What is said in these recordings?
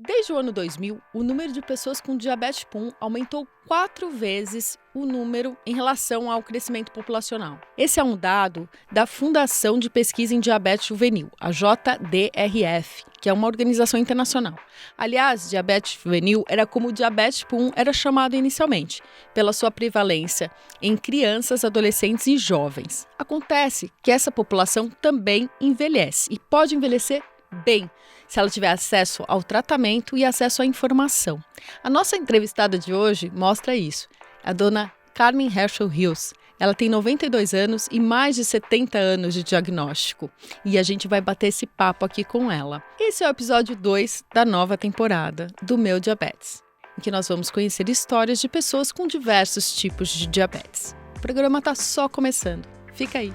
Desde o ano 2000, o número de pessoas com diabetes tipo 1 aumentou 4 vezes o número em relação ao crescimento populacional. Esse é um dado da Fundação de Pesquisa em Diabetes Juvenil, a JDRF, que é uma organização internacional. Aliás, diabetes juvenil era como o diabetes tipo 1 era chamado inicialmente, pela sua prevalência em crianças, adolescentes e jovens. Acontece que essa população também envelhece e pode envelhecer bem, se ela tiver acesso ao tratamento e acesso à informação. A nossa entrevistada de hoje mostra isso. A dona Carmen Herschel Hills. Ela tem 92 anos e mais de 70 anos de diagnóstico. E a gente vai bater esse papo aqui com ela. Esse é o episódio 2 da nova temporada do Meu Diabetes, em que nós vamos conhecer histórias de pessoas com diversos tipos de diabetes. O programa está só começando. Fica aí.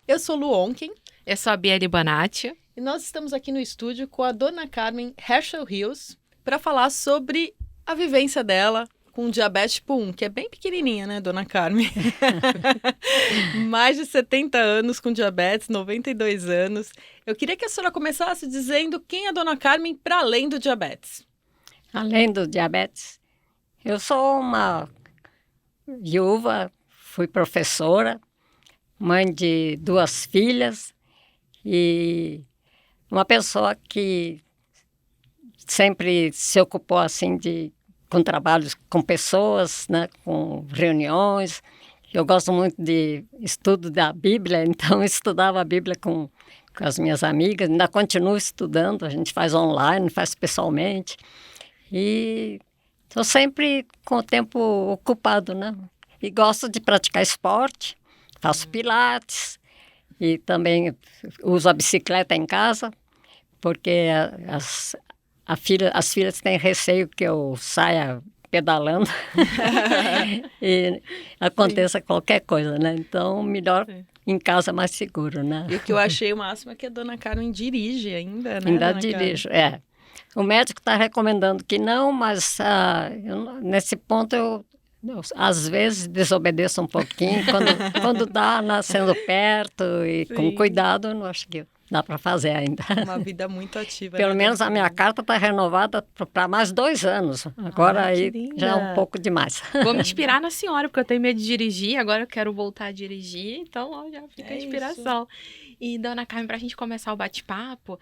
Eu sou Lu Onken. Eu sou a Bieli Bonatti. E nós estamos aqui no estúdio com a dona Carmen Herschel Hills para falar sobre a vivência dela com diabetes tipo 1, que é bem pequenininha, né, dona Carmen? Mais de 70 anos com diabetes, 92 anos. Eu queria que a senhora começasse dizendo quem é a dona Carmen para além do diabetes. Além do diabetes, eu sou uma viúva, fui professora, mãe de 2 filhas e uma pessoa que sempre se ocupou assim com trabalhos com pessoas, né, com reuniões. Eu gosto muito de estudo da Bíblia, então eu estudava a Bíblia com as minhas amigas, ainda continuo estudando, a gente faz online, faz pessoalmente. E estou sempre com o tempo ocupado, né? E gosto de praticar esporte. Faço pilates e também uso a bicicleta em casa, porque as filhas têm receio que eu saia pedalando e aconteça qualquer coisa, né? Então, melhor em casa, mais seguro, né? E o que eu achei o máximo é que a dona Carmen dirige ainda, né? Ainda dirijo, é. O médico está recomendando que não, mas nesse ponto eu às vezes desobedeço um pouquinho, quando dá nascendo perto e Sim. Com cuidado, eu acho que dá para fazer ainda. Uma vida muito ativa. Pelo menos a minha carta está renovada para mais 2 anos. Agora aí já é um pouco demais. Vou me inspirar na senhora, porque eu tenho medo de dirigir, agora eu quero voltar a dirigir, então ó, já fica a inspiração. Isso. E, dona Carmen, para a gente começar o bate-papo,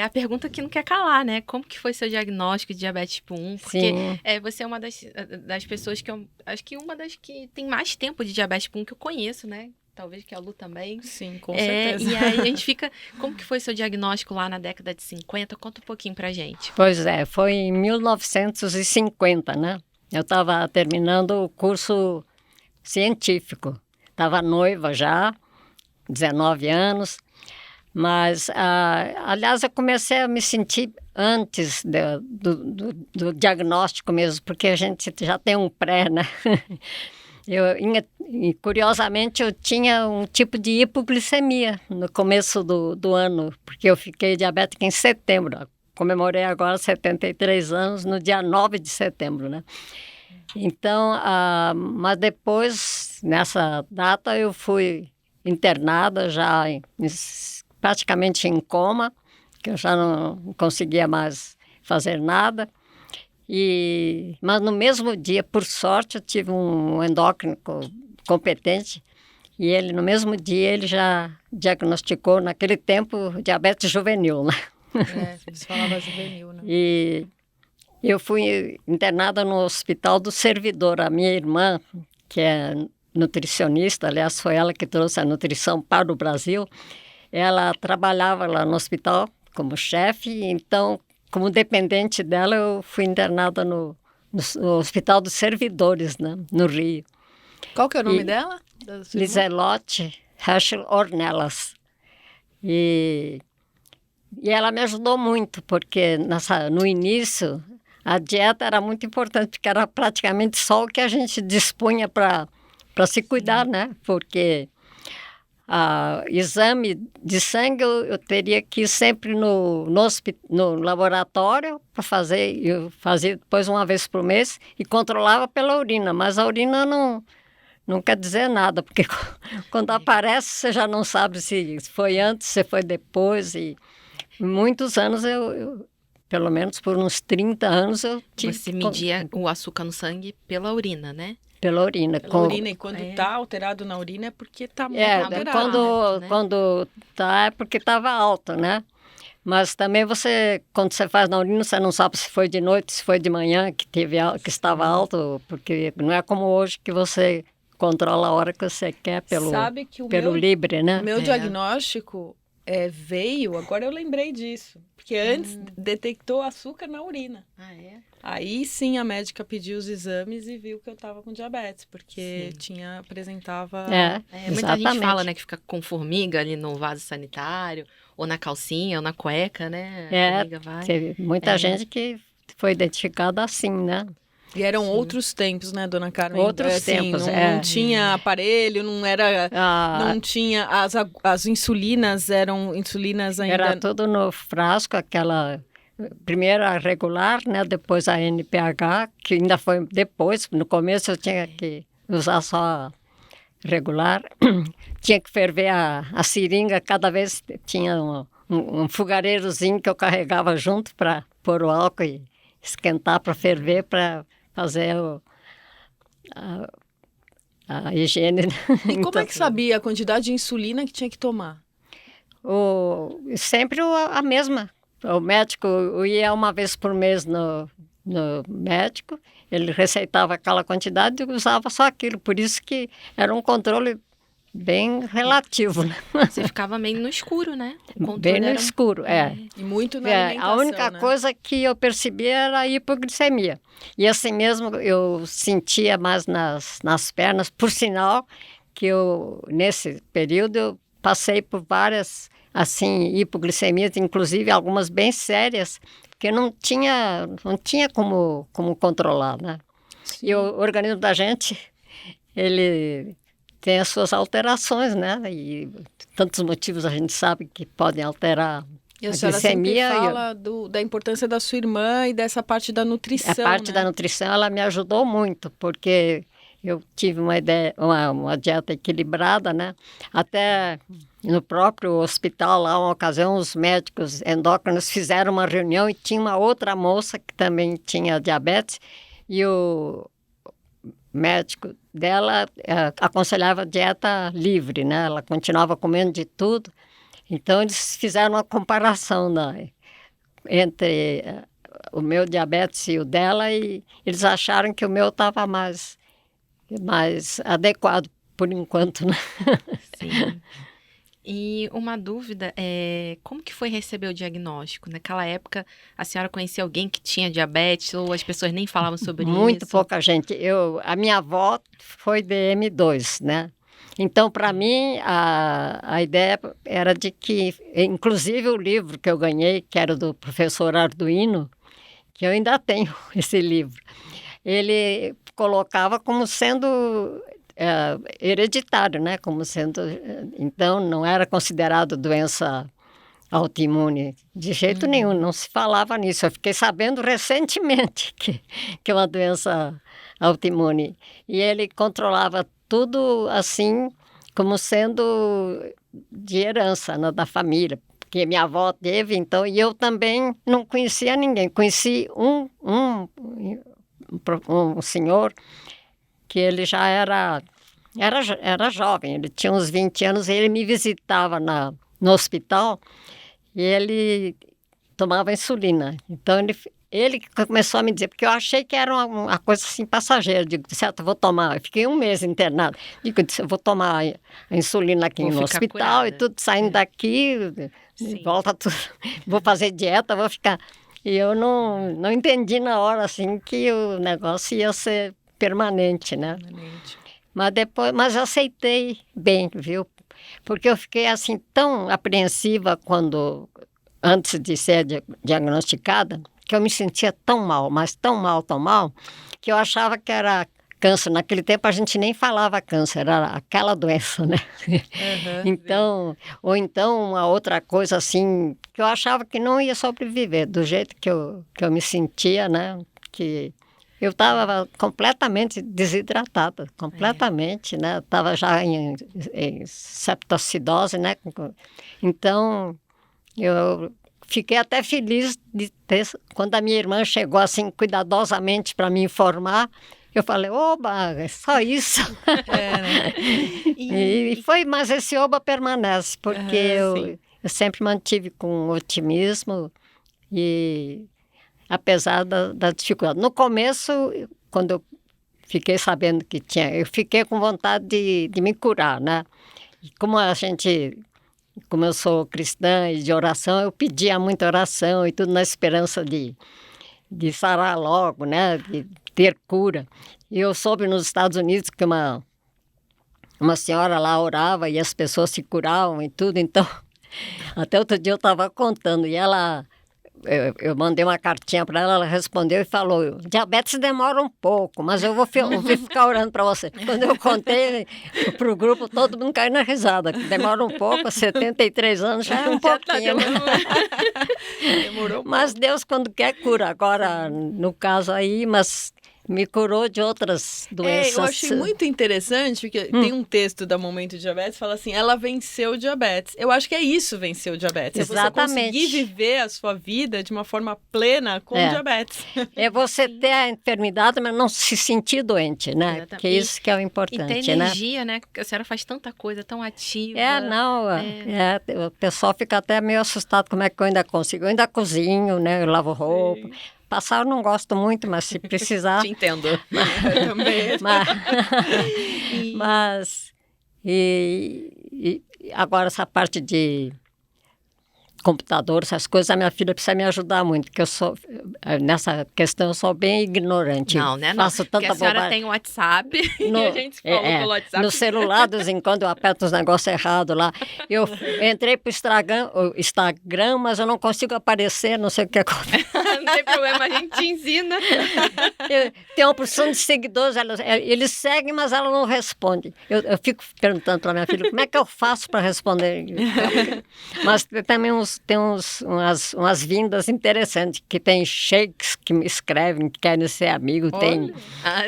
a pergunta que não quer calar, né? Como que foi seu diagnóstico de diabetes tipo 1? Porque você é uma das pessoas que eu acho que uma das que tem mais tempo de diabetes tipo 1 que eu conheço, né? Talvez que a Lu também. Sim, com certeza. E aí a gente fica... Como que foi seu diagnóstico lá na década de 50? Conta um pouquinho pra gente. Pois é, foi em 1950, né? Eu estava terminando o curso científico. Estava noiva já, 19 anos. Mas, aliás, eu comecei a me sentir antes do diagnóstico mesmo, porque a gente já tem um pré, né? Curiosamente, eu tinha um tipo de hipoglicemia no começo do ano, porque eu fiquei diabética em setembro. Comemorei agora 73 anos no dia 9 de setembro, né? Então, mas depois, nessa data, eu fui internada já praticamente em coma, que eu já não conseguia mais fazer nada. Mas no mesmo dia, por sorte, eu tive um endócrino competente e ele, no mesmo dia, ele já diagnosticou, naquele tempo, diabetes juvenil, né? Eles falavam juvenil, né? E eu fui internada no Hospital do Servidor. A minha irmã, que é nutricionista, aliás, foi ela que trouxe a nutrição para o Brasil, ela trabalhava lá no hospital como chefe, então, como dependente dela, eu fui internada no Hospital dos Servidores, né, no Rio. Qual que é o nome dela? Liselotte Herschel Ornelas. E ela me ajudou muito, porque no início a dieta era muito importante, porque era praticamente só o que a gente dispunha para se cuidar, né? Porque exame de sangue eu teria que ir sempre no laboratório para fazer. Eu fazia depois uma vez por mês e controlava pela urina, mas a urina não quer dizer nada, porque quando aparece você já não sabe se foi antes, se foi depois. E muitos anos pelo menos por uns 30 anos eu tive Você media o açúcar no sangue pela urina, né? pela urina. Pela urina, e quando tá alterado na urina é porque tá muito alterado. Quando tá é porque estava alto, né? Mas também quando você faz na urina, você não sabe se foi de noite, se foi de manhã que estava alto, porque não é como hoje que você controla a hora que você quer Sabe que pelo Libre, né? O meu diagnóstico veio, agora eu lembrei disso, porque antes detectou açúcar na urina. Ah, é? Aí sim a médica pediu os exames e viu que eu estava com diabetes, porque apresentava... Muita gente fala, né, que fica com formiga ali no vaso sanitário, ou na calcinha, ou na cueca, né? A formiga vai. Teve muita gente que foi identificada assim, né? E eram outros tempos, né, dona Carmen? Outros tempos, não tinha aparelho, não era... não tinha... As insulinas eram insulinas ainda... Era tudo no frasco, aquela... Primeiro a regular, né? Depois a NPH, que ainda foi depois. No começo eu tinha que usar só a regular. Tinha que ferver a seringa, cada vez tinha um fogareirozinho que eu carregava junto para pôr o álcool e esquentar para ferver, para fazer a higiene. E como é que sabia a quantidade de insulina que tinha que tomar? Sempre a mesma. O médico, eu ia uma vez por mês no médico, ele receitava aquela quantidade e usava só aquilo. Por isso que era um controle bem relativo, né? Você ficava meio no escuro, né? Bem no escuro, E muito na alimentação, a única coisa que eu percebia era a hipoglicemia. E assim mesmo eu sentia mais nas pernas, por sinal que nesse período, eu passei por várias, assim, hipoglicemias, inclusive algumas bem sérias, porque não tinha como controlar, né? Sim. E o organismo da gente, ele tem as suas alterações, né? E tantos motivos a gente sabe que podem alterar a glicemia. Sempre fala da importância da sua irmã e dessa parte da nutrição, a parte da nutrição, ela me ajudou muito, porque eu tive uma dieta equilibrada, né? Até no próprio hospital, lá, uma ocasião, os médicos endócrinos fizeram uma reunião e tinha uma outra moça que também tinha diabetes e o médico dela aconselhava dieta livre, né? Ela continuava comendo de tudo. Então, eles fizeram uma comparação entre o meu diabetes e o dela e eles acharam que o meu estava mais adequado por enquanto, né? Sim. E uma dúvida como que foi receber o diagnóstico? Naquela época, a senhora conhecia alguém que tinha diabetes ou as pessoas nem falavam sobre isso? Muito pouca gente. A minha avó foi DM2, né? Então, para mim, a ideia era de que, inclusive o livro que eu ganhei, que era do professor Arduino, que eu ainda tenho esse livro, ele colocava como sendo hereditário, né? Como sendo, então, não era considerado doença autoimune de jeito nenhum, não se falava nisso. Eu fiquei sabendo recentemente que é uma doença autoimune. E ele controlava tudo assim, como sendo de herança, né, da família, porque minha avó teve, então, e eu também não conhecia ninguém. Conheci um senhor que ele já era jovem, ele tinha uns 20 anos, e ele me visitava no hospital e ele tomava insulina. Então, ele começou a me dizer, porque eu achei que era uma coisa assim passageira. Digo, certo, eu vou tomar. Eu fiquei um mês internado. Digo, eu vou tomar a insulina aqui no hospital curada. E tudo saindo daqui, volta tudo. Vou fazer dieta, vou ficar. E eu não entendi na hora, assim, que o negócio ia ser permanente, né? Mas eu aceitei bem, viu? Porque eu fiquei, assim, tão apreensiva antes de ser diagnosticada, que eu me sentia tão mal, mas tão mal, que eu achava que era câncer. Naquele tempo a gente nem falava câncer, era aquela doença, né? Então, ou então uma outra coisa assim, que eu achava que não ia sobreviver, do jeito que eu me sentia, né? Que Eu estava completamente desidratada, completamente, né? Estava já em septoacidose, né? Então, eu fiquei até feliz de ter... Quando a minha irmã chegou assim, cuidadosamente para me informar, eu falei, oba, é só isso. Né? E foi, mas esse oba permanece, porque Sim. eu sempre mantive com otimismo e apesar da dificuldade. No começo, quando eu fiquei sabendo que tinha, eu fiquei com vontade de me curar, né? E como eu sou cristã e de oração, eu pedia muita oração e tudo na esperança de sarar logo, né? De ter cura. E eu soube nos Estados Unidos que uma senhora lá orava e as pessoas se curavam e tudo, então até outro dia eu estava contando e eu mandei uma cartinha para ela, ela respondeu e falou, diabetes demora um pouco, mas eu vou ficar orando para você. Quando eu contei para o grupo, todo mundo caiu na risada, que demora um pouco, 73 anos já é um pouquinho. Demorou. Mas Deus quando quer cura, agora no caso aí, mas me curou de outras doenças. Eu achei muito interessante, porque tem um texto da Momento Diabetes que fala assim, ela venceu o diabetes. Eu acho que é isso, vencer o diabetes. Exatamente. É você conseguir viver a sua vida de uma forma plena com o diabetes. É você ter a enfermidade, mas não se sentir doente, né? Exatamente. Que é isso que é o importante, e ter energia, né? A senhora faz tanta coisa, tão ativa. O pessoal fica até meio assustado como é que eu ainda consigo. Eu ainda cozinho, né? Eu lavo roupa. Sim. Passar eu não gosto muito, mas se precisar... Te entendo. Eu também. Mas agora essa parte de computador, essas coisas, a minha filha precisa me ajudar muito, porque nessa questão eu sou bem ignorante. Não, né? Faço tanta porque a senhora bobagem. tem o WhatsApp e a gente fala pelo WhatsApp. No celular, de vez em quando eu aperto os negócios errados lá. Eu entrei para o Instagram, mas eu não consigo aparecer, não sei o que acontece. Não tem problema, a gente te ensina. Tem uma porção de seguidores, eles seguem, mas ela não responde. Eu fico perguntando para minha filha, como é que eu faço para responder? Mas também tem umas vindas interessantes, que tem sheiks que me escrevem, que querem ser amigo,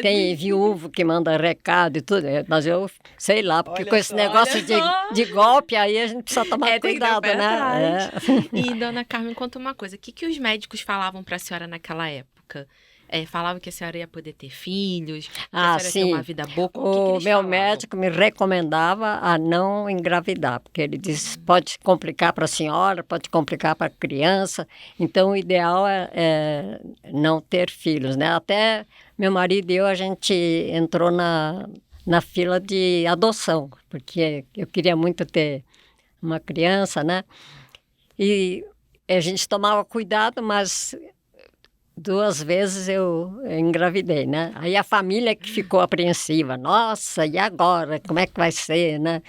tem viúvo que manda recado e tudo, mas eu sei lá, porque com esse negócio de golpe aí a gente precisa tomar cuidado, né? E, dona Carmen, conta uma coisa, o que os médicos falavam para a senhora naquela época? Falavam que a senhora ia poder ter filhos, que a senhora ia ter uma vida boa. O meu médico me recomendava a não engravidar, porque ele disse, pode complicar para a senhora, pode complicar para a criança, então o ideal é não ter filhos, né? Até meu marido e eu, a gente entrou na fila de adoção, porque eu queria muito ter uma criança, né? E a gente tomava cuidado, mas 2 vezes eu engravidei, né? Aí a família que ficou apreensiva. Nossa, e agora? Como é que vai ser, né?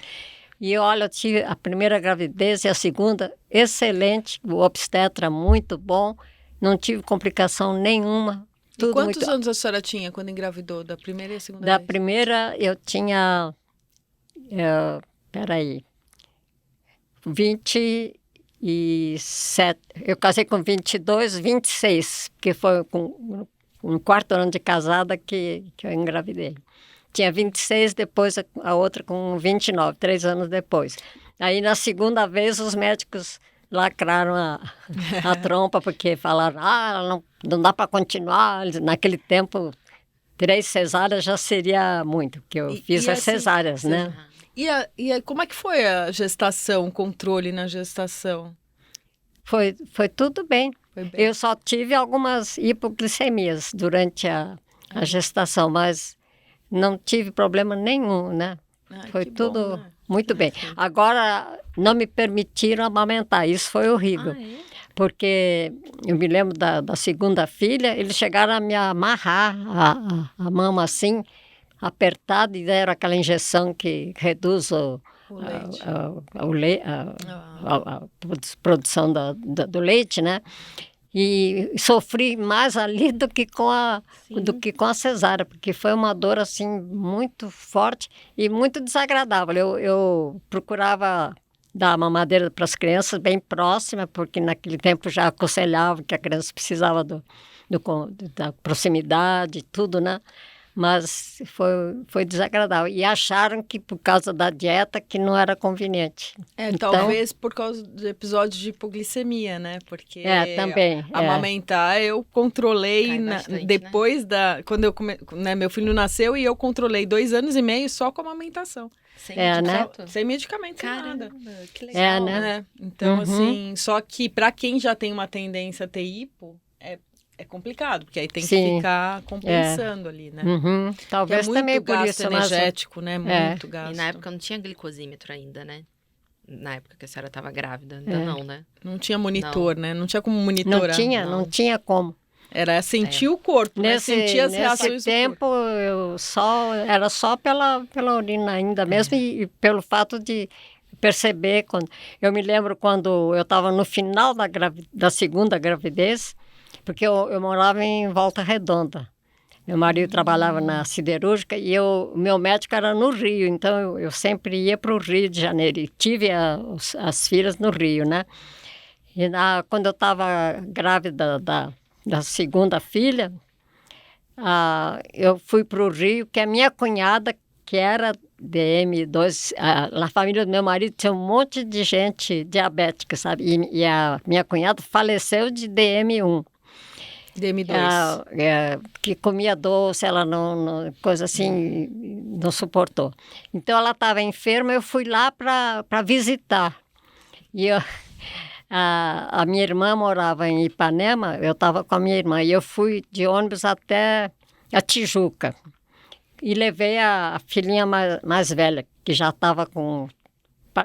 E olha, eu tive a primeira gravidez e a segunda excelente, o obstetra muito bom, não tive complicação nenhuma. E quantos anos a senhora tinha quando engravidou, da primeira e a segunda vez? Da primeira eu tinha, 27. Eu casei com 22, 26, que foi com um 4º ano de casada que eu engravidei. Tinha 26, depois a outra com 29, 3 anos depois. Aí na segunda vez os médicos lacraram a trompa, porque falaram, não dá para continuar. Naquele tempo, 3 cesáreas já seria muito, porque eu fiz as cesáreas, né? E como é que foi a gestação, o controle na gestação? Foi tudo bem. Eu só tive algumas hipoglicemias durante a gestação, mas não tive problema nenhum, né? Foi tudo bom, né? Muito bem. Agora, não me permitiram amamentar, isso foi horrível. Porque eu me lembro da segunda filha, eles chegaram a me amarrar a mama assim, apertada, e deram aquela injeção que reduz a produção do leite, né? E sofri mais ali do que com a cesárea, porque foi uma dor assim muito forte e muito desagradável. Eu procurava dar mamadeira para as crianças bem próxima, porque naquele tempo já aconselhava que a criança precisava da proximidade, tudo, né? Mas foi desagradável. E acharam que por causa da dieta que não era conveniente. Então, talvez por causa do episódio de hipoglicemia, né? Porque também, amamentar eu controlei bastante, depois da... Quando meu filho nasceu e eu controlei 2 anos e meio só com amamentação. Sem medicamento? Né? Sem medicamento, sem nada. Que legal. Né? Então, assim, só que para quem já tem uma tendência a ter hipo, é complicado, porque aí tem que ficar compensando ali, né? Talvez também por isso. Energético, né? Muito gasto. E na época não tinha glicosímetro ainda, né? Na época que a senhora estava grávida, ainda não, né? Não tinha monitor, né? Não tinha como monitorar. Não tinha como. Era sentir o corpo, né? Sentir as reações nesse tempo, era só pela urina ainda mesmo e pelo fato de perceber. Eu me lembro quando eu estava no final da segunda gravidez, porque eu morava em Volta Redonda. Meu marido trabalhava na siderúrgica e meu médico era no Rio, então eu sempre ia para o Rio de Janeiro e tive as filhas no Rio, né? E quando eu estava grávida da segunda filha, eu fui para o Rio, que a minha cunhada, que era DM2, na família do meu marido tinha um monte de gente diabética, sabe? E a minha cunhada faleceu de DM1. DM2. Que comia doce, ela não coisa assim, não suportou. Então ela estava enferma, eu fui lá para visitar. E a minha irmã morava em Ipanema, eu estava com a minha irmã, e eu fui de ônibus até a Tijuca. E levei a filhinha mais velha, que já estava com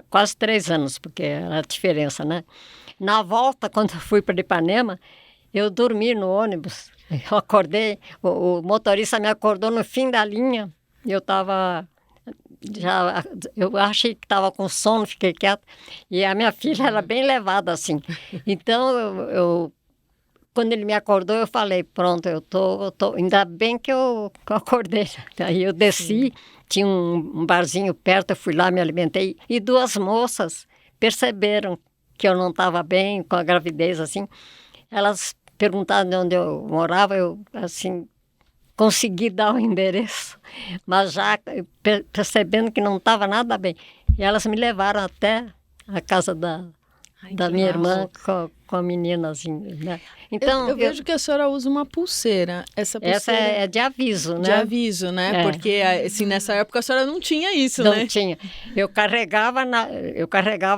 quase 3 anos, porque era a diferença, né? Na volta, quando eu fui para Ipanema, eu dormi no ônibus, eu acordei, o motorista me acordou no fim da linha, eu achei que estava com sono, fiquei quieta, e a minha filha era bem levada assim. Então, quando ele me acordou, eu falei, pronto, eu tô ainda bem que eu acordei. Aí eu desci, tinha um barzinho perto, eu fui lá, me alimentei, e 2 moças perceberam que eu não estava bem com a gravidez, assim. Elas perguntaram de onde eu morava, eu, assim, consegui dar o endereço, mas já percebendo que não estava nada bem. E elas me levaram até a casa da minha irmã com a menina, assim, né? Então, eu vejo que a senhora usa uma pulseira. Essa é de aviso, né? De aviso, né? Porque, assim, nessa época a senhora não tinha isso, né? Não tinha. Eu carregava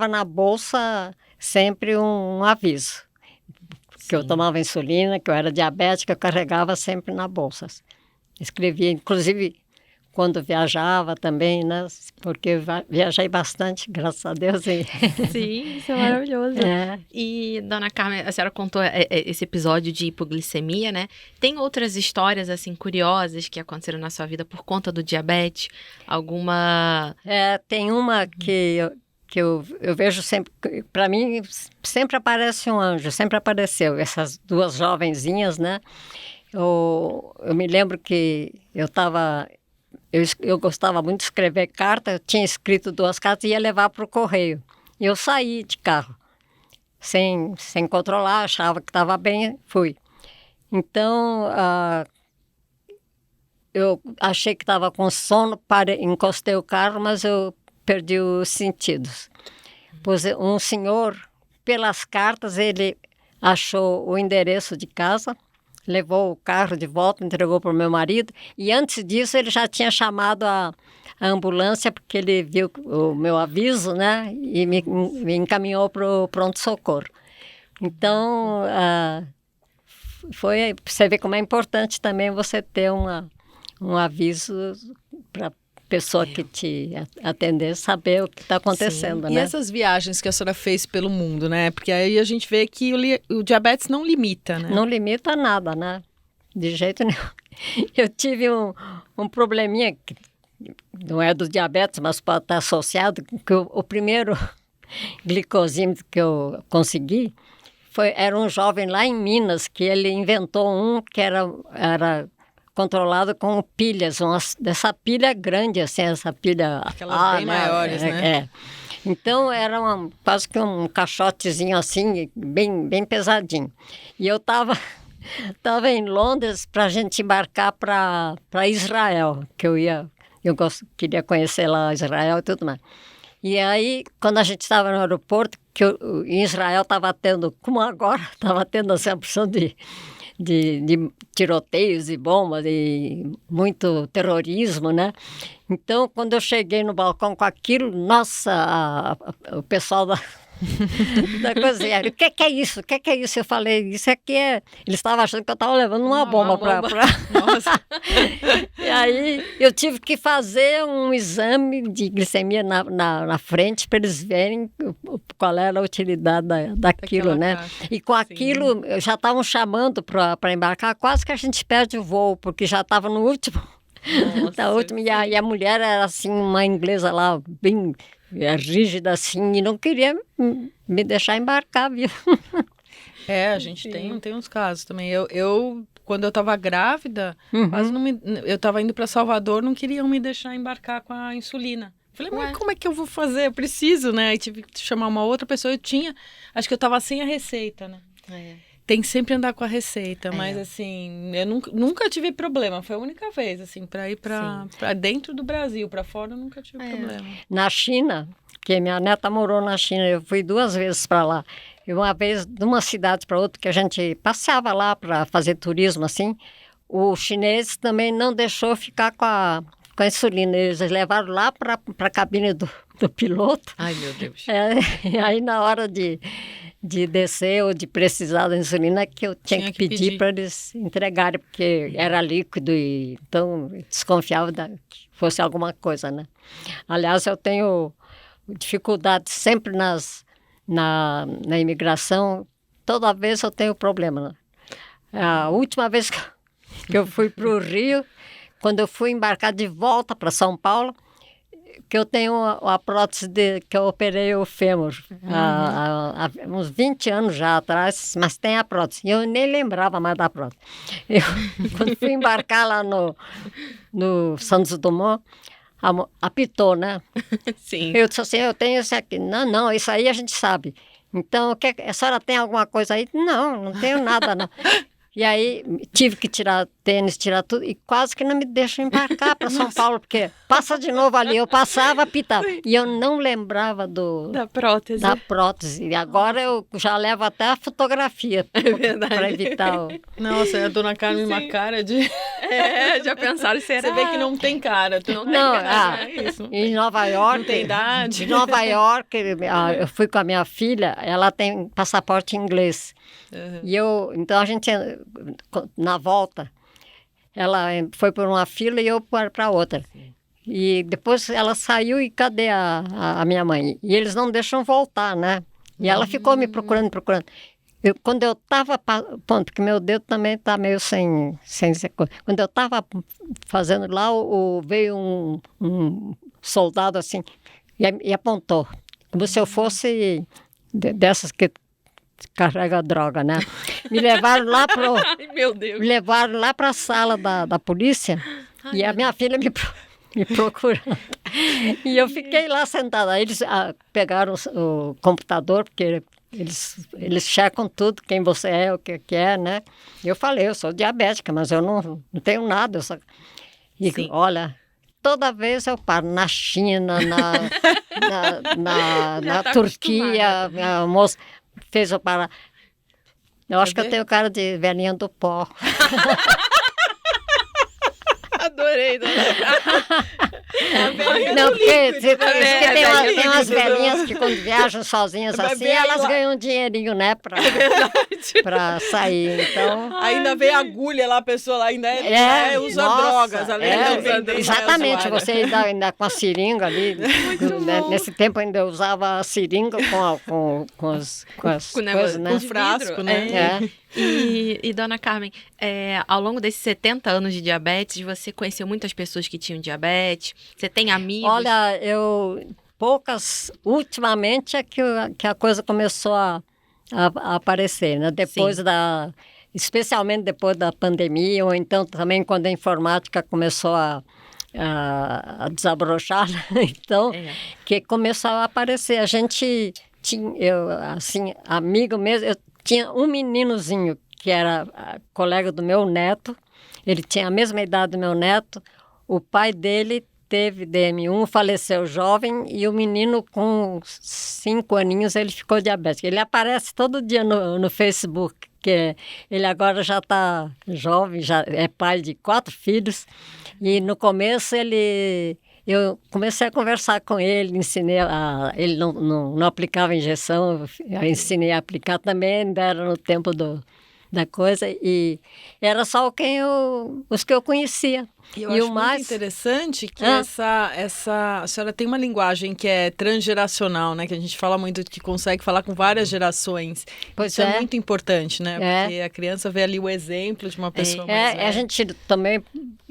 na bolsa sempre um aviso. Que eu tomava insulina, que eu era diabética, eu carregava sempre na bolsa. Escrevia, inclusive, quando viajava também, né? Porque eu viajei bastante, graças a Deus. Sim, isso é maravilhoso. E, dona Carmen, a senhora contou esse episódio de hipoglicemia, né? Tem outras histórias, assim, curiosas que aconteceram na sua vida por conta do diabetes? Alguma... Tem uma que eu vejo sempre, para mim, sempre aparece um anjo, sempre apareceu, essas 2 jovenzinhas, né? Eu me lembro que eu gostava muito de escrever carta, eu tinha escrito 2 cartas e ia levar para o correio. E eu saí de carro, sem controlar, achava que estava bem, fui. Então, eu achei que estava com sono, encostei o carro, mas eu perdi os sentidos. Pois um senhor, pelas cartas, ele achou o endereço de casa, levou o carro de volta, entregou para o meu marido, e antes disso ele já tinha chamado a ambulância, porque ele viu o meu aviso, né, e me encaminhou para o pronto-socorro. Então, você vê como é importante também você ter um aviso para pessoa que te atender, saber o que está acontecendo, né? E essas viagens que a senhora fez pelo mundo, né? Porque aí a gente vê que o diabetes não limita, né? Não limita nada, né? De jeito nenhum. Eu tive um probleminha, que não é do diabetes, mas pode estar associado, que o primeiro glicosímetro que eu consegui era um jovem lá em Minas, que ele inventou um que era controlado com pilhas, dessa pilha grande, assim, essa pilha... Aquelas bem maiores, né? Então, era quase que um caixotezinho assim, bem, bem pesadinho. E eu estava estava em Londres para a gente embarcar para Israel, que queria conhecer lá Israel e tudo mais. E aí, quando a gente estava no aeroporto, em Israel estava tendo, como agora, estava tendo assim, a opção de tiroteios e bombas e muito terrorismo, né? Então, quando eu cheguei no balcão com aquilo, nossa, o pessoal da cozinha, o que é isso? O que é isso? Eu falei, isso aqui é... Eles estavam achando que eu estava levando uma bomba para... Nossa. E aí, eu tive que fazer um exame de glicemia na frente para eles verem qual era a utilidade daquilo, né? Caixa. E com aquilo, já estavam chamando para embarcar, quase que a gente perde o voo, porque já estava no último. Nossa, último, e a mulher era assim, uma inglesa lá, bem rígida assim, e não queria me deixar embarcar, viu? A gente tem uns casos também. Eu quando eu estava grávida, quase eu estava indo para Salvador, não queriam me deixar embarcar com a insulina. Falei, mas como é que eu vou fazer? Eu preciso, né? Aí tive que chamar uma outra pessoa. Acho que eu estava sem a receita, né? Tem que sempre andar com a receita, mas assim, eu nunca tive problema. Foi a única vez, assim, para ir para dentro do Brasil, para fora eu nunca tive problema. Na China, que minha neta morou na China, eu fui 2 vezes para lá. E uma vez, de uma cidade para outra, que a gente passeava lá para fazer turismo, assim, o chinês também não deixou ficar com a insulina. Eles levaram lá para a cabine do piloto. Ai, meu Deus. E aí, na hora de descer ou de precisar da insulina, que eu tinha que pedir para eles entregarem, porque era líquido e então desconfiava que fosse alguma coisa, né? Aliás, eu tenho dificuldade sempre na imigração, toda vez eu tenho problema, né? A última vez que eu fui para o Rio, quando eu fui embarcar de volta para São Paulo, que eu tenho a prótese que eu operei o fêmur há uns 20 anos já atrás, mas tem a prótese. E eu nem lembrava mais da prótese. Quando fui embarcar lá no Santos Dumont, apitou, né? Sim. Eu disse assim, eu tenho esse aqui. Não, isso aí a gente sabe. Então, a senhora tem alguma coisa aí? Não tenho nada, não. E aí tive que tirar tênis, tirar tudo, e quase que não me deixam embarcar para São Paulo, porque passa de novo ali. Eu passava, pitava. E eu não lembrava da prótese. Da prótese. E agora eu já levo até a fotografia para evitar o... Nossa, a dona Carmen, uma cara de... já pensaram, será? Você vê que não tem cara. Tu não tem Não, cara. É isso. Em Nova York... Não tem idade. Em Nova York, eu fui com a minha filha, ela tem passaporte inglês. E então a gente, na volta, ela foi por uma fila e eu para outra. E depois ela saiu e cadê a minha mãe? E eles não deixam voltar, né? E ela ficou me procurando. Quando eu estava... Porque meu dedo também está meio sem quando eu estava fazendo lá, veio um soldado assim e apontou. Como se eu fosse dessas que carrega droga, né? Me levaram lá Ai, meu Deus. Me levaram lá para a sala da polícia. E a minha filha me procurando. E eu fiquei lá sentada. Aí eles pegaram o computador, porque eles checam tudo, quem você é, o que é, né? E eu falei, eu sou diabética, mas eu não tenho nada. E olha, toda vez eu paro na China, na Turquia, a moça fez eu parar. Eu acho que eu tenho cara de velhinha do pó. Adorei, Não, porque tem umas velhinhas que quando viajam sozinhas assim, elas ganham um dinheirinho, né, pra sair, então... Ainda vem agulha lá, a pessoa lá ainda usa drogas, além de usar drogas. Exatamente, você ainda com a seringa ali, nesse tempo ainda usava a seringa com as coisas, né? Com o frasco, né? E dona Carmen, ao longo desses 70 anos de diabetes, você conheceu muitas pessoas que tinham diabetes? Você tem amigos? Olha, poucas, ultimamente é que a coisa começou a aparecer, né? Especialmente depois da pandemia, ou então também quando a informática começou a desabrochar, né? Então, que começou a aparecer. A gente tinha, amigo mesmo, eu tinha um meninozinho que era colega do meu neto. Ele tinha a mesma idade do meu neto. O pai dele teve DM1, faleceu jovem, e o menino com 5 aninhos, ele ficou diabético. Ele aparece todo dia no Facebook, que ele agora já está jovem, já é pai de 4 filhos, e no começo eu comecei a conversar com ele, ensinei ele não aplicava injeção, eu ensinei a aplicar também, ainda era no tempo da coisa, e era só os que eu conhecia. E eu acho muito interessante que a senhora tem uma linguagem que é transgeracional, né? Que a gente fala muito, que consegue falar com várias gerações. Pois Isso é muito importante, né? Porque a criança vê ali o exemplo de uma pessoa mais velha. A gente também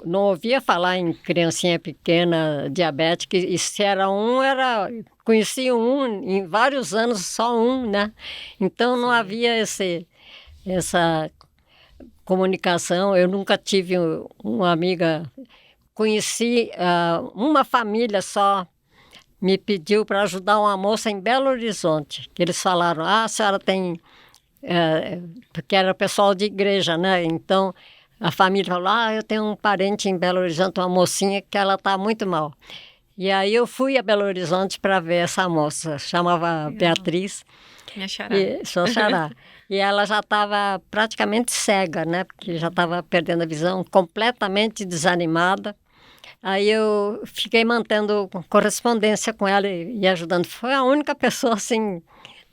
não ouvia falar em criancinha pequena, diabética, e se era conhecia em vários anos, só um, né? Então não havia essa comunicação. Eu nunca tive uma amiga. Conheci uma família só, me pediu para ajudar uma moça em Belo Horizonte, que eles falaram, a senhora tem... porque era pessoal de igreja, né? Então, a família falou, eu tenho um parente em Belo Horizonte, uma mocinha que ela está muito mal. E aí eu fui a Belo Horizonte para ver essa moça, chamava Beatriz. Minha xará. Sua xará. E ela já estava praticamente cega, né? Porque já estava perdendo a visão, completamente desanimada. Aí eu fiquei mantendo correspondência com ela e ajudando. Foi a única pessoa, assim,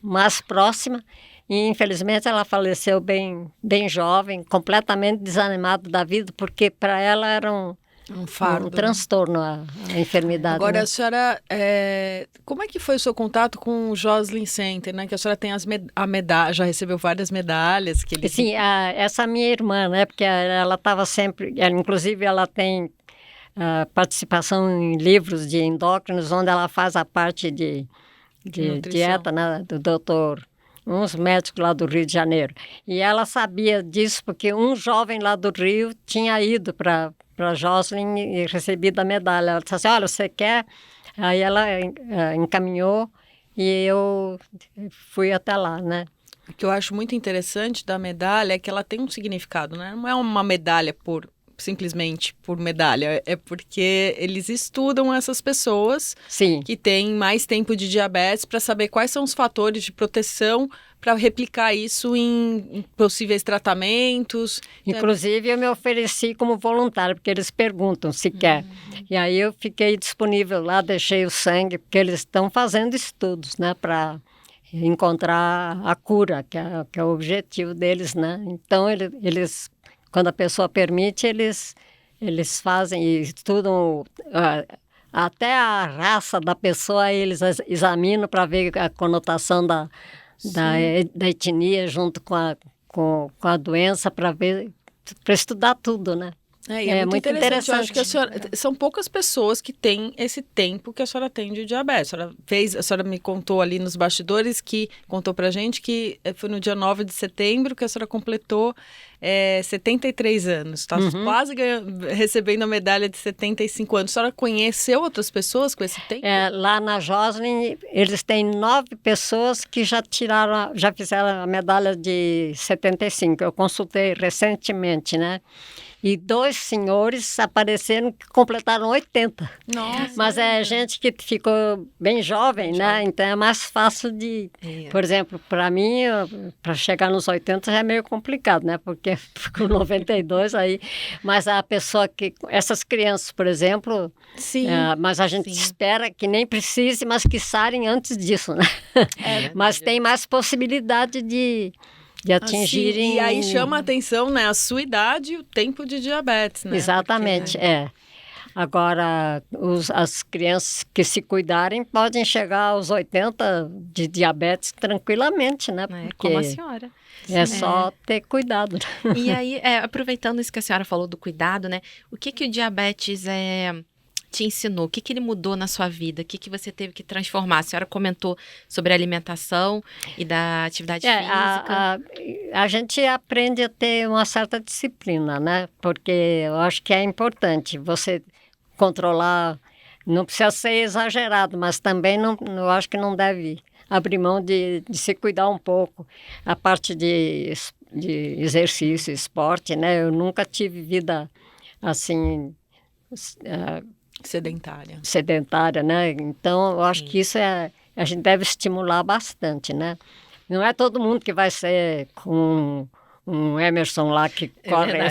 mais próxima. E, infelizmente, ela faleceu bem jovem, completamente desanimada da vida, porque para ela era um fardo, um transtorno, a enfermidade. Agora, né? A senhora, como é que foi o seu contato com o Joslin Center, né? Que a senhora tem a medalha, já recebeu várias medalhas. Sim, essa minha irmã, né? Porque ela estava sempre, inclusive ela tem participação em livros de endócrinos, onde ela faz a parte de dieta, né? Do doutor, uns médicos lá do Rio de Janeiro. E ela sabia disso porque um jovem lá do Rio tinha ido para Joslin e recebido a medalha. Ela disse assim, olha, você quer? Aí ela encaminhou e eu fui até lá, né? O que eu acho muito interessante da medalha é que ela tem um significado, né? Não é uma medalha simplesmente por medalha, é porque eles estudam essas pessoas Sim. que têm mais tempo de diabetes para saber quais são os fatores de proteção para replicar isso em possíveis tratamentos. Inclusive, eu me ofereci como voluntária, porque eles perguntam se quer. E aí eu fiquei disponível lá, deixei o sangue, porque eles estão fazendo estudos, né, para encontrar a cura, que é o objetivo deles, né? Então, eles quando a pessoa permite, eles fazem e estudam até a raça da pessoa, eles examinam para ver a conotação da etnia junto com a doença, para estudar tudo, né? É muito interessante. Eu acho que são poucas pessoas que têm esse tempo que a senhora tem de diabetes. A senhora me contou ali nos bastidores, contou pra gente que foi no dia 9 de setembro que a senhora completou 73 anos. Está quase recebendo a medalha de 75 anos. A senhora conheceu outras pessoas com esse tempo? Lá na Joslin, eles têm 9 pessoas que já fizeram a medalha de 75. Eu consultei recentemente, né? E 2 senhores apareceram que completaram 80. Nossa! Mas é gente que ficou bem jovem, né? Então é mais fácil de... Por exemplo, para mim, para chegar nos 80 já é meio complicado, né? Porque com 92 aí... Mas a pessoa que... Essas crianças, por exemplo... Sim. Mas a gente espera que nem precise, mas que sarem antes disso, né? Mas tem mais possibilidade de atingirem... E aí chama a atenção, né, a sua idade e o tempo de diabetes, né? Exatamente, Agora, as crianças que se cuidarem podem chegar aos 80 de diabetes tranquilamente, né? Porque como a senhora. É só ter cuidado. E aí, aproveitando isso que a senhora falou do cuidado, né? O que o diabetes te ensinou? O que ele mudou na sua vida? O que você teve que transformar? A senhora comentou sobre a alimentação e da atividade física. A gente aprende a ter uma certa disciplina, né? Porque eu acho que é importante você controlar, não precisa ser exagerado, mas também eu acho que não deve abrir mão de se cuidar um pouco. A parte de de exercício, esporte, né? Eu nunca tive vida assim Sedentária, né? Então, eu acho que isso a gente deve estimular bastante, né? Não é todo mundo que vai ser com um Emerson lá que corre, né?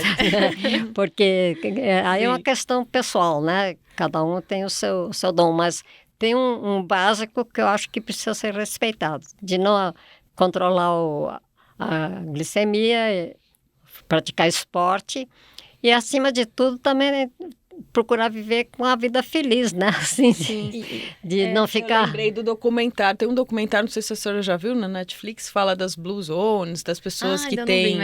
Porque aí é uma questão pessoal, né? Cada um tem o seu dom, mas tem um básico que eu acho que precisa ser respeitado, de não controlar a glicemia, praticar esporte e, acima de tudo, também procurar viver com a vida feliz, né? Assim, de não ficar... Eu lembrei do documentário, tem um documentário, não sei se a senhora já viu, na Netflix, fala das Blue Zones, das pessoas que têm,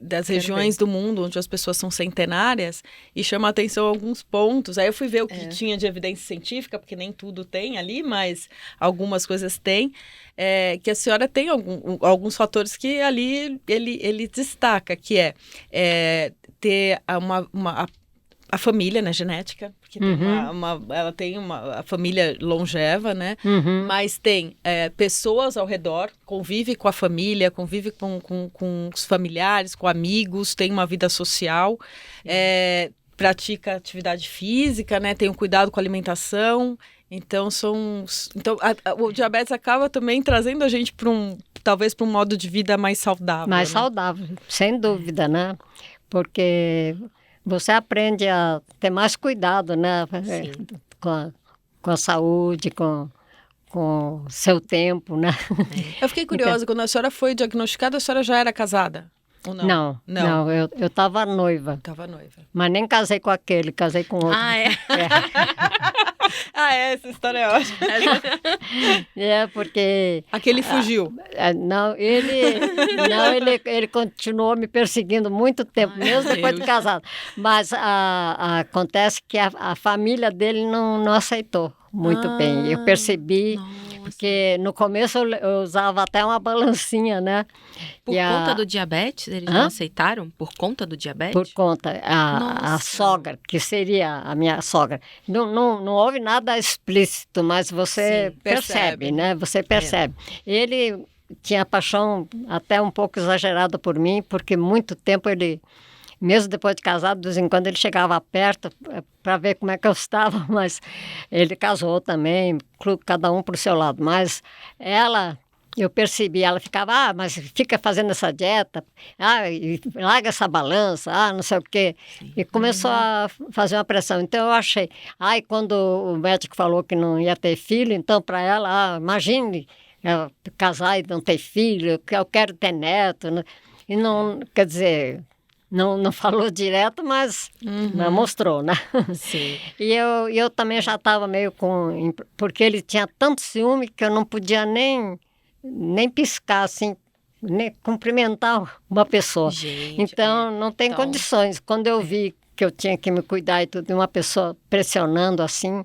das regiões do mundo onde as pessoas são centenárias, e chama a atenção alguns pontos. Aí eu fui ver o que tinha de evidência científica, porque nem tudo tem ali, mas algumas coisas tem, que a senhora tem alguns fatores que ali ele destaca, que ter a família, né, genética, porque ela tem a família longeva, né, mas tem pessoas ao redor, convive com a família, convive com os familiares, com amigos, tem uma vida social, pratica atividade física, né, tem um cuidado com a alimentação, então o diabetes acaba também trazendo a gente talvez para um modo de vida mais saudável. Mais né? saudável, sem dúvida, né, porque... Você aprende a ter mais cuidado, né? Com a saúde, com o seu tempo, né? Eu fiquei curiosa, quando a senhora foi diagnosticada, a senhora já era casada? Ou não? Não, eu estava noiva. Estava noiva. Mas nem casei com aquele, casei com outro. Essa história é ótima. Porque... Aquele fugiu. Ele continuou me perseguindo muito tempo, mesmo depois de casado. Mas acontece que a família dele não aceitou muito bem. Eu percebi... Porque no começo eu usava até uma balancinha, né? Por conta do diabetes? Eles não aceitaram? Por conta do diabetes? Por conta. A sogra, que seria a minha sogra. Não houve nada explícito, mas você percebe, né? Você percebe. Ele tinha paixão até um pouco exagerada por mim, porque muito tempo ele... Mesmo depois de casado, de vez em quando ele chegava perto para ver como é que eu estava, mas ele casou também, cada um para o seu lado. Mas eu percebi, ela ficava, mas fica fazendo essa dieta, e larga essa balança, não sei o quê. E começou a fazer uma pressão. Então eu achei, quando o médico falou que não ia ter filho, então para ela, imagine casar e não ter filho, que eu quero ter neto. Né? E não, quer dizer... Não falou direto, mas mostrou, né? Sim. E eu também já estava meio com... Porque ele tinha tanto ciúme que eu não podia nem piscar, assim, nem cumprimentar uma pessoa. Gente, então, não tem condições. Quando eu vi que eu tinha que me cuidar e tudo, e uma pessoa pressionando assim,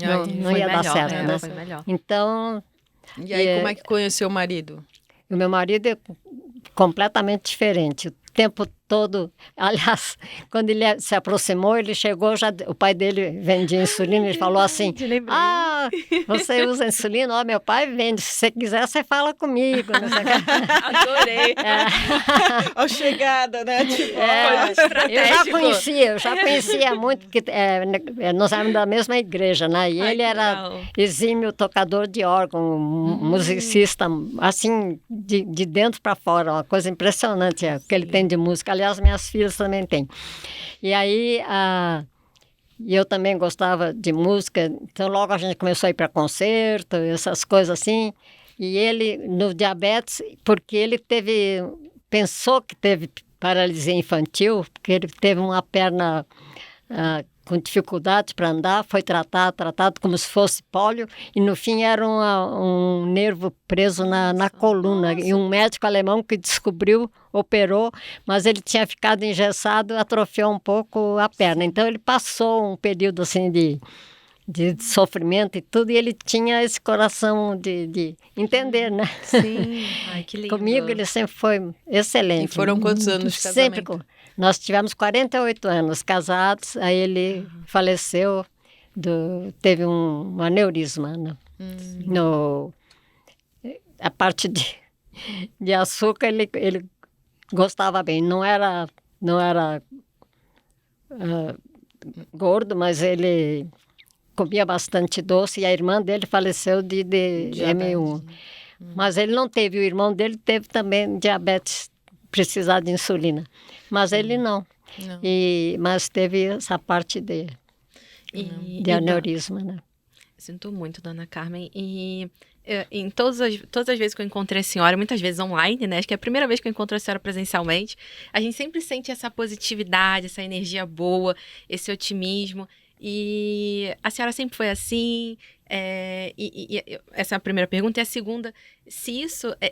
não ia dar certo, né? Foi melhor. Então... E aí, como é que conheceu o marido? O meu marido é completamente diferente. O tempo todo, aliás, quando ele se aproximou, ele chegou, o pai dele vendia insulina, ele falou assim, você usa insulina? Meu pai vende, se você quiser, você fala comigo. Adorei. A chegada, né? Eu já conhecia muito, porque nós éramos da mesma igreja, né? E ele era exímio tocador de órgão, musicista, assim, de dentro para fora, uma coisa impressionante que ele tem de música. Aliás, minhas filhas também têm. E aí, eu também gostava de música, então logo a gente começou a ir para concerto, essas coisas assim. E ele, no diabetes, porque ele pensou que teve paralisia infantil, porque ele teve uma perna com dificuldade para andar, foi tratado como se fosse pólio, e no fim era um nervo preso na coluna. E um médico alemão que descobriu, operou, mas ele tinha ficado engessado, atrofiou um pouco a perna. Então ele passou um período assim de sofrimento e tudo, e ele tinha esse coração de entender, né? Sim. Ai, que lindo. Comigo ele sempre foi excelente. E foram quantos anos de casamento? Sempre. Nós tivemos 48 anos casados, aí ele faleceu, teve um aneurisma, né? A parte de açúcar, ele gostava bem. Não era gordo, mas ele comia bastante doce e a irmã dele faleceu de M1. Mas ele não teve, o irmão dele teve também diabetes, precisar de insulina. Mas ele não. Mas teve essa parte de aneurisma, né? Sinto muito, dona Carmen. E em todas as vezes que eu encontrei a senhora, muitas vezes online, né? Acho que é a primeira vez que eu encontro a senhora presencialmente, a gente sempre sente essa positividade, essa energia boa, esse otimismo. E a senhora sempre foi assim? Essa é a primeira pergunta. E a segunda, se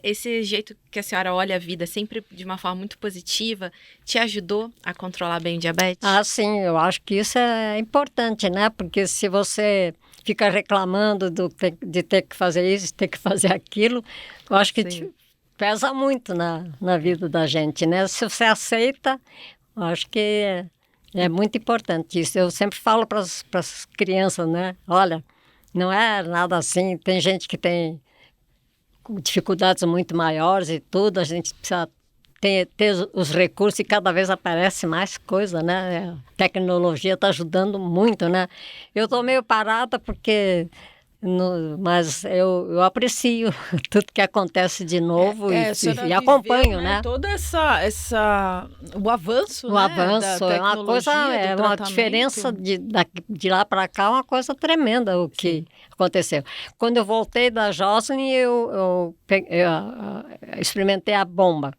esse jeito que a senhora olha a vida, sempre de uma forma muito positiva, te ajudou a controlar bem o diabetes? Ah, sim, eu acho que isso é importante, né? Porque se você fica reclamando de ter que fazer isso, ter que fazer aquilo, eu acho que pesa muito na vida da gente, né? Se você aceita, eu acho que é muito importante isso. Eu sempre falo para as crianças, né? Olha, não é nada assim. Tem gente que tem dificuldades muito maiores e tudo. A gente precisa ter os recursos e cada vez aparece mais coisa, né? A tecnologia está ajudando muito, né? Eu estou meio parada porque... mas eu aprecio tudo que acontece de novo e acompanho, né? Toda o avanço, o avanço da é uma coisa, uma diferença de lá para cá, uma coisa tremenda o que aconteceu. Quando eu voltei da Joslin, eu experimentei a bomba,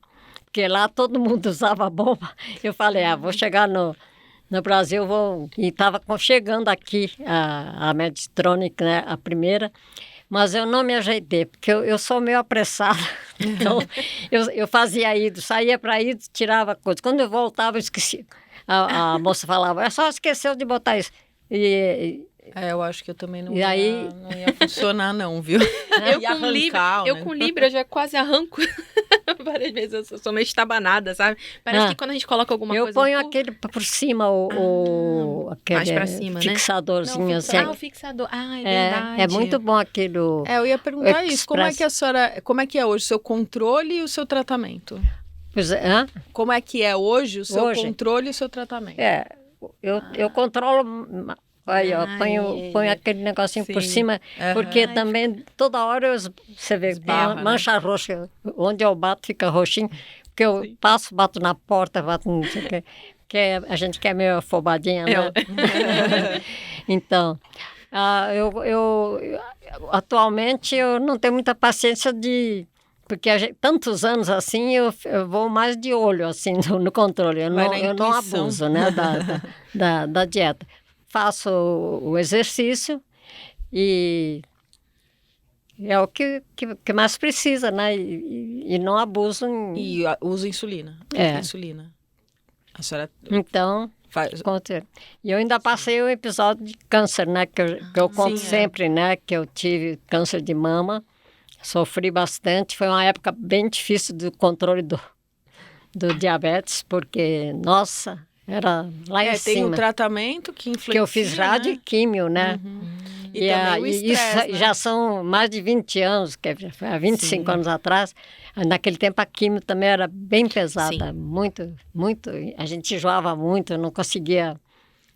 porque lá todo mundo usava bomba. Eu falei, vou chegar no Brasil, e estava chegando aqui a Medtronic, né, a primeira, mas eu não me ajeitei, porque eu sou meio apressada. Então, eu fazia ido, saía para ir, tirava coisa. Quando eu voltava, eu esqueci. A moça falava, só esqueceu de botar isso. Eu acho que eu também não ia funcionar, não, viu? Eu com Libra já quase arranco várias vezes. Eu sou meio estabanada, sabe? Parece que quando a gente coloca alguma coisa... Eu ponho aquele por cima, aquele mais pra cima, fixadorzinho. Né? Assim. O fixador. É verdade. É muito bom aquilo. Eu ia perguntar isso. Como é que é hoje o seu controle e o seu tratamento? Pois é. Como é que é hoje o seu controle e o seu tratamento? Eu controlo... Olha, ponho aquele negocinho por cima, porque também toda hora você vê mancha roxa, onde eu bato fica roxinho, porque eu bato na porta, bato não sei o que a gente quer meio afobadinha, né? Então, atualmente eu não tenho muita paciência porque tantos anos assim, eu vou mais de olho assim no controle, eu não abuso, né, da dieta. Faço o exercício e é o que mais precisa, né? E não abuso. E uso insulina. Insulina. A senhora... Então, e eu ainda passei o episódio de câncer, né? Que eu conto sempre, né? Que eu tive câncer de mama. Sofri bastante. Foi uma época bem difícil do controle do diabetes, porque, nossa... Era lá em cima. Tem um tratamento que influencia, que eu fiz rádio e químio, né? E também o estresse, isso já são mais de 20 anos, que foi há 25 anos atrás. Naquele tempo a químio também era bem pesada, muito, muito. A gente enjoava muito, não conseguia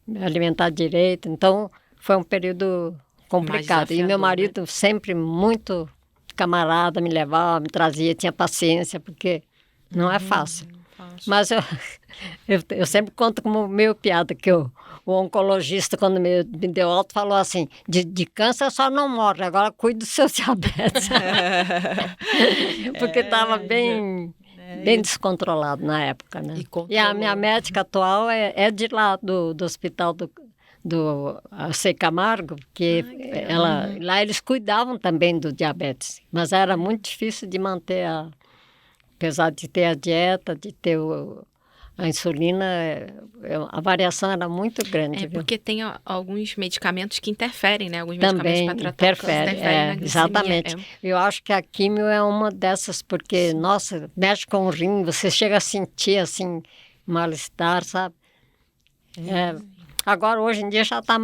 me alimentar direito. Então, foi um período complicado. E meu marido sempre muito camarada, me levava, me trazia, tinha paciência, porque não é fácil. Mas eu sempre conto como meio piada que o oncologista, quando me deu alta, falou assim, de câncer só não morre, agora cuide do seu diabetes. Porque estava bem descontrolado na época, né? E a minha médica atual é de lá, do hospital do C. Camargo, que lá eles cuidavam também do diabetes, mas era muito difícil de manter apesar de ter a dieta, de ter a insulina, a variação era muito grande. Porque tem alguns medicamentos que interferem, né? Alguns também medicamentos para tratar interfere, exatamente. Eu acho que a químio é uma dessas, porque, nossa, mexe com o rim, você chega a sentir, assim, mal-estar, sabe? Agora, hoje em dia, já está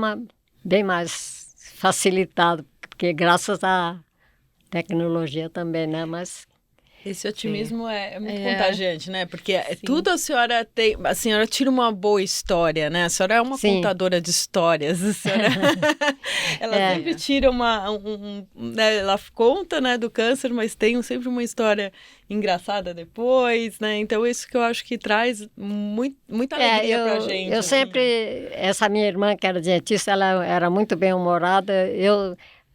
bem mais facilitado, porque graças à tecnologia também, né? Mas... Esse otimismo é muito contagiante, né? Porque tudo a senhora tem... A senhora tira uma boa história, né? A senhora é uma contadora de histórias. A senhora... ela sempre tira né? Ela conta, né, do câncer, mas tem sempre uma história engraçada depois, né? Então, isso que eu acho que traz muita alegria pra gente. Eu sempre... Essa minha irmã, que era dentista, ela era muito bem-humorada.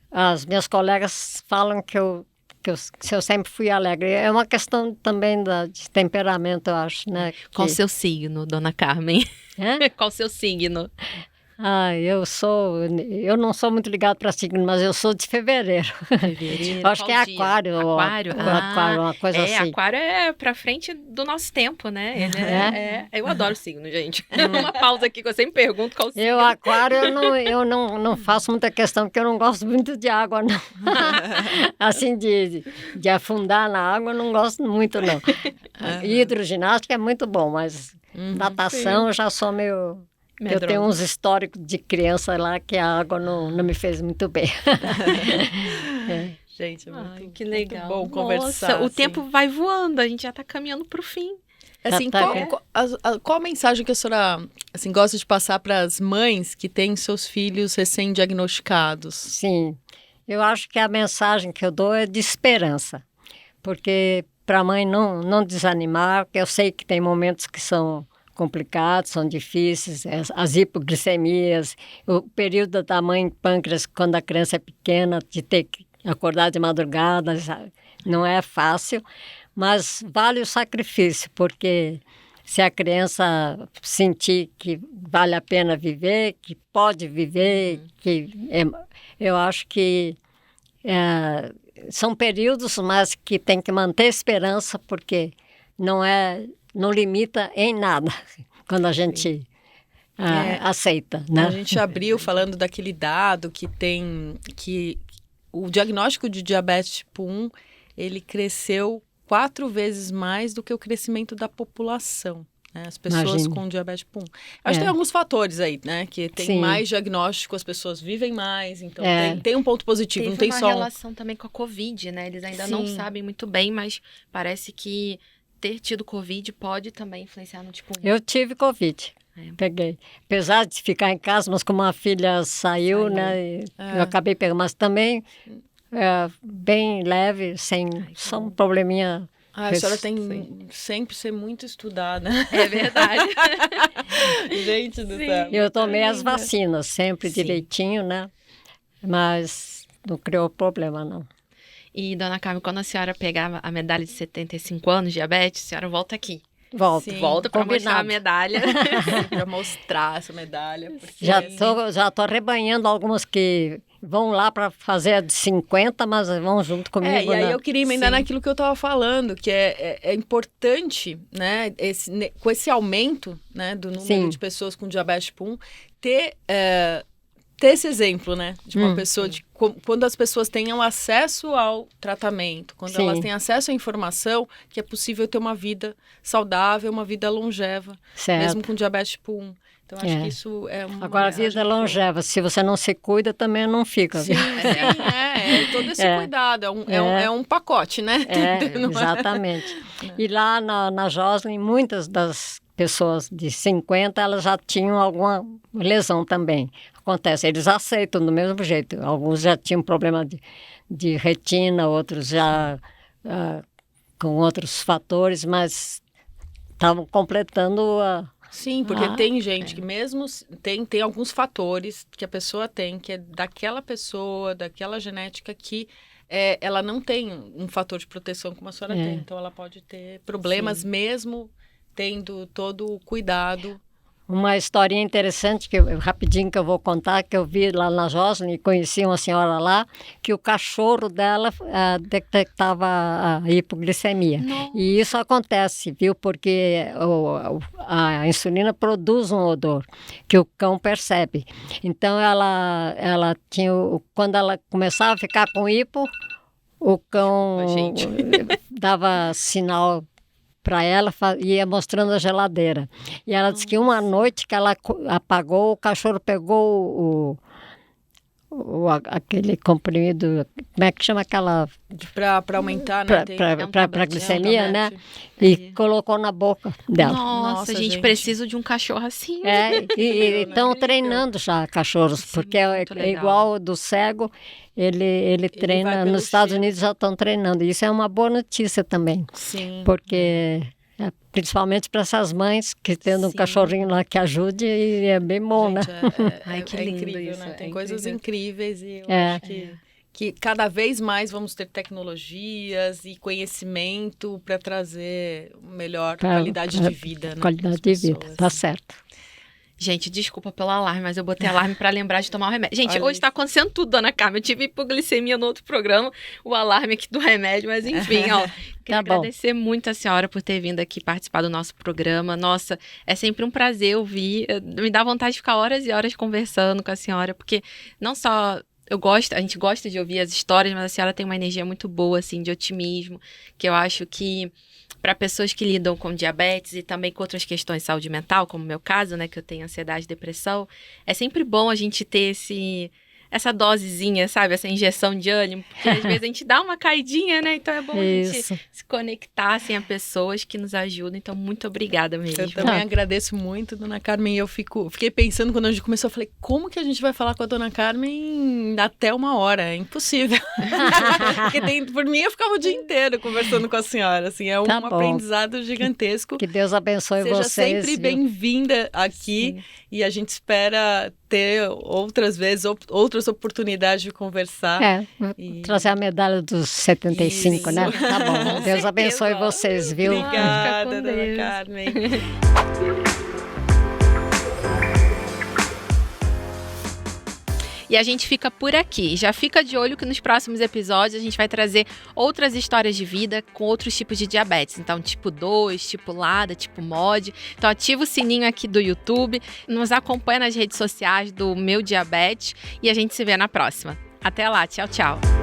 As minhas colegas falam que eu sempre fui alegre. É uma questão também de temperamento, eu acho, né? Qual o seu signo, dona Carmen? Qual o seu signo? Eu não sou muito ligada para signo, mas eu sou de fevereiro. Acho que é aquário. Aquário? Aquário, uma coisa assim. Aquário é pra frente do nosso tempo, né? Eu adoro signo, gente. Uma pausa aqui que eu sempre pergunto qual signo. Aquário, eu não faço muita questão, porque eu não gosto muito de água, não. Assim, de afundar na água, eu não gosto muito, não. Hidroginástica é muito bom, mas natação eu já sou meio... Eu tenho uns históricos de criança lá que a água não me fez muito bem. Gente, é muito, que legal. Muito bom conversar. O tempo vai voando, a gente já está caminhando para o fim. Assim, qual a mensagem que a senhora assim, gosta de passar para as mães que têm seus filhos recém-diagnosticados? Sim, eu acho que a mensagem que eu dou é de esperança. Porque para a mãe não desanimar, porque eu sei que tem momentos que são complicados, são difíceis, as hipoglicemias, o período da mãe pâncreas, quando a criança é pequena, de ter que acordar de madrugada, não é fácil, mas vale o sacrifício, porque se a criança sentir que vale a pena viver, que pode viver, eu acho que são períodos, mas que tem que manter esperança, porque não limita em nada quando a gente aceita, né? A gente abriu falando daquele dado que o diagnóstico de diabetes tipo 1, ele cresceu 4 vezes mais do que o crescimento da população, né? As pessoas com diabetes tipo 1. Acho que tem alguns fatores aí, né? Que tem mais diagnóstico, as pessoas vivem mais, então tem um ponto positivo, não tem só... Tem uma relação também com a Covid, né? Eles ainda não sabem muito bem, mas parece que ter tido Covid pode também influenciar no tipo 1. Eu tive Covid, peguei. Apesar de ficar em casa, mas como a filha saiu, né? Eu acabei pegando, mas também bem leve, sem só um probleminha. A senhora tem sempre ser muito estudada. É verdade. Gente do céu. Eu tomei as vacinas sempre direitinho, né? Mas não criou problema, não. E, dona Carmen, quando a senhora pegar a medalha de 75 anos de diabetes, a senhora volta aqui. Volta para mostrar a medalha. Para mostrar essa medalha. Porque... Já tô arrebanhando algumas que vão lá para fazer a de 50, mas vão junto comigo. E aí eu queria emendar naquilo que eu estava falando, que é importante, né, com esse aumento, né, do número de pessoas com diabetes tipo 1, ter esse exemplo, né, de uma pessoa, quando as pessoas tenham acesso ao tratamento, quando elas têm acesso à informação, que é possível ter uma vida saudável, uma vida longeva, mesmo com diabetes tipo 1. Então, acho que isso é uma... Agora, a vida longeva, se você não se cuida, também não fica. Sim, todo esse cuidado, é um pacote, né? Exatamente. E lá na Joslin, muitas das pessoas de 50, elas já tinham alguma lesão também. Acontece, eles aceitam do mesmo jeito. Alguns já tinham problema de retina, outros já com outros fatores, mas estavam completando Sim, porque tem gente que mesmo tem alguns fatores que a pessoa tem, que é daquela pessoa, daquela genética que ela não tem um fator de proteção como a senhora tem. Então, ela pode ter problemas mesmo tendo todo o cuidado. Uma historinha interessante, rapidinho que eu vou contar, que eu vi lá na Joslin e conheci uma senhora lá, que o cachorro dela detectava a hipoglicemia. Não. E isso acontece, viu? Porque a insulina produz um odor que o cão percebe. Então, ela tinha... Quando ela começava a ficar com hipo, o cão dava sinal para ela, ia mostrando a geladeira. E ela disse que uma noite que ela apagou, o cachorro pegou aquele comprimido, como é que chama aquela... Para aumentar, né? Para glicemia, né? E colocou na boca dela. Nossa, gente, preciso de um cachorro assim. E estão treinando já cachorros, porque é igual do cego, ele treina, nos Estados Unidos já estão treinando. Isso é uma boa notícia também. Sim. Porque... principalmente para essas mães que tendo um cachorrinho lá que ajude, e é bem bom, gente, né? Ai, que lindo incrível, isso, né? Tem é coisas incríveis e eu acho que cada vez mais vamos ter tecnologias e conhecimento para trazer melhor qualidade de vida, né? Qualidade de vida, tá certo. Gente, desculpa pelo alarme, mas eu botei alarme pra lembrar de tomar o remédio. Gente, Olha hoje tá acontecendo tudo, dona Carmen. Eu tive hipoglicemia no outro programa, o alarme aqui do remédio, mas enfim, ó. Queria agradecer muito a senhora por ter vindo aqui participar do nosso programa. Nossa, é sempre um prazer ouvir. Me dá vontade de ficar horas e horas conversando com a senhora, porque não só... a gente gosta de ouvir as histórias, mas a senhora tem uma energia muito boa, assim, de otimismo, que eu acho que para pessoas que lidam com diabetes e também com outras questões de saúde mental, como o meu caso, né, que eu tenho ansiedade e depressão, é sempre bom a gente ter essa dosezinha, sabe? Essa injeção de ânimo, porque às vezes a gente dá uma caidinha, né? Então é bom a gente se conectar, assim, a pessoas que nos ajudam. Então, muito obrigada mesmo. Eu também agradeço muito, dona Carmen. Eu fiquei pensando, quando a gente começou, eu falei, como que a gente vai falar com a dona Carmen até 1 hora? É impossível. Porque por mim, eu ficava o dia inteiro conversando com a senhora, assim, é um aprendizado gigantesco. Que Deus abençoe vocês. Seja sempre bem-vinda aqui. Sim. E a gente espera ter outras vezes, outras oportunidades de conversar. Trazer a medalha dos 75, né? Tá bom. Deus abençoe vocês, viu? Obrigada, dona Carmen. E a gente fica por aqui. Já fica de olho que nos próximos episódios a gente vai trazer outras histórias de vida com outros tipos de diabetes. Então, tipo 2, tipo LADA, tipo MOD. Então, ativa o sininho aqui do YouTube, nos acompanha nas redes sociais do Meu Diabetes e a gente se vê na próxima. Até lá, tchau, tchau.